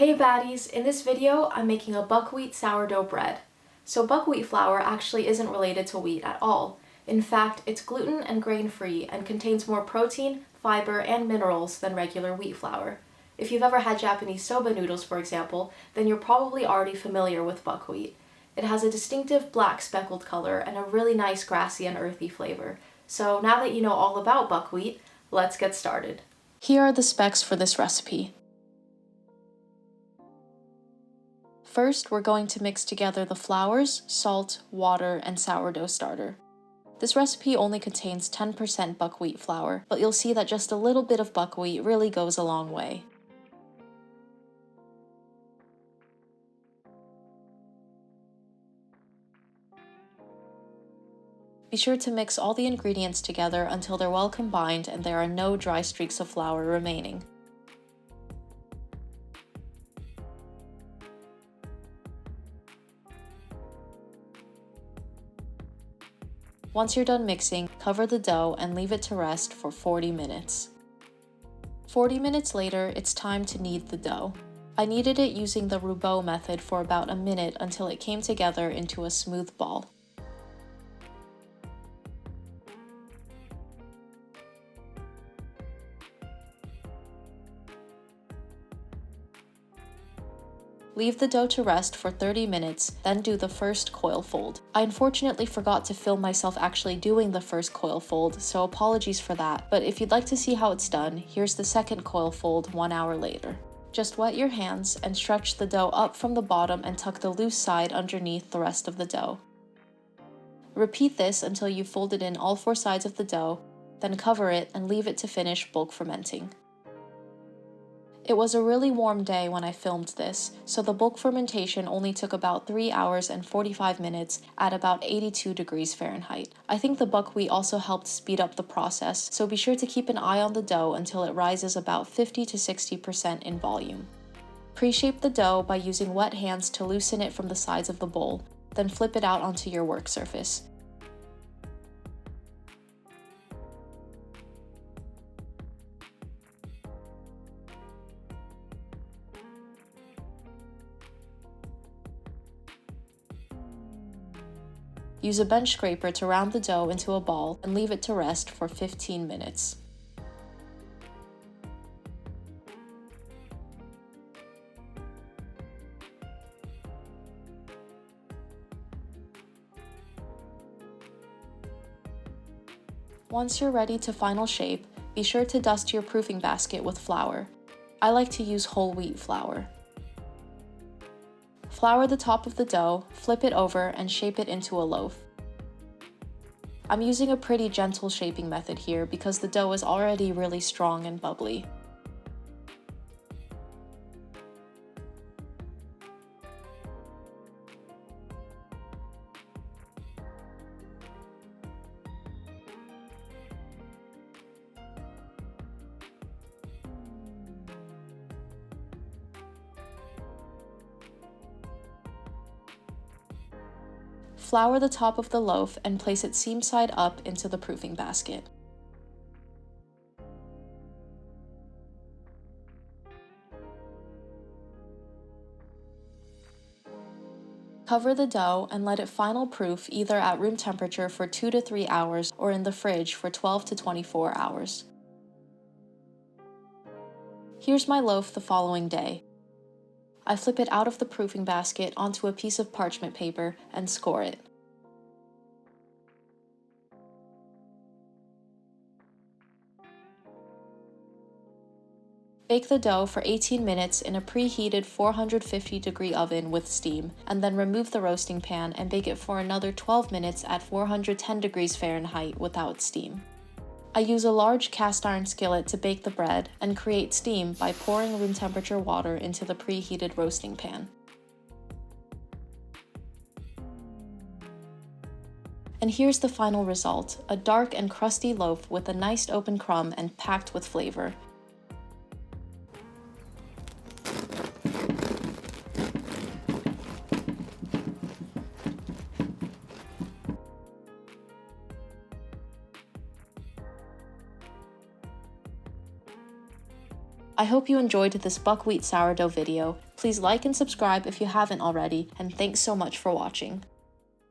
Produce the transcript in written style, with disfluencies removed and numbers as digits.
Hey baddies! In this video, I'm making a buckwheat sourdough bread. So buckwheat flour actually isn't related to wheat at all. In fact, it's gluten and grain-free and contains more protein, fiber, and minerals than regular wheat flour. If you've ever had Japanese soba noodles, for example, then you're probably already familiar with buckwheat. It has a distinctive black speckled color and a really nice grassy and earthy flavor. So now that you know all about buckwheat, let's get started. Here are the specs for this recipe. First, we're going to mix together the flours, salt, water, and sourdough starter. This recipe only contains 10% buckwheat flour, but you'll see that just a little bit of buckwheat really goes a long way. Be sure to mix all the ingredients together until they're well combined and there are no dry streaks of flour remaining. Once you're done mixing, cover the dough and leave it to rest for 40 minutes. 40 minutes later, it's time to knead the dough. I kneaded it using the rouleau method for about a minute until it came together into a smooth ball. Leave the dough to rest for 30 minutes, then do the first coil fold. I unfortunately forgot to film myself actually doing the first coil fold, so apologies for that, but if you'd like to see how it's done, here's the second coil fold 1 hour later. Just wet your hands and stretch the dough up from the bottom and tuck the loose side underneath the rest of the dough. Repeat this until you've folded in all 4 sides of the dough, then cover it and leave it to finish bulk fermenting. It was a really warm day when I filmed this, so the bulk fermentation only took about 3 hours and 45 minutes at about 82 degrees Fahrenheit. I think the buckwheat also helped speed up the process, so be sure to keep an eye on the dough until it rises about 50 to 60% in volume. Pre-shape the dough by using wet hands to loosen it from the sides of the bowl, then flip it out onto your work surface. Use a bench scraper to round the dough into a ball and leave it to rest for 15 minutes. Once you're ready to final shape, be sure to dust your proofing basket with flour. I like to use whole wheat flour. Flour the top of the dough, flip it over, and shape it into a loaf. I'm using a pretty gentle shaping method here because the dough is already really strong and bubbly. Flour the top of the loaf and place it seam side up into the proofing basket. Cover the dough and let it final proof either at room temperature for 2 to 3 hours or in the fridge for 12 to 24 hours. Here's my loaf the following day. I flip it out of the proofing basket onto a piece of parchment paper and score it. Bake the dough for 18 minutes in a preheated 450-degree oven with steam, and then remove the roasting pan and bake it for another 12 minutes at 410 degrees Fahrenheit without steam. I use a large cast iron skillet to bake the bread and create steam by pouring room temperature water into the preheated roasting pan. And here's the final result, a dark and crusty loaf with a nice open crumb and packed with flavor. I hope you enjoyed this buckwheat sourdough video. Please like and subscribe if you haven't already, and thanks so much for watching.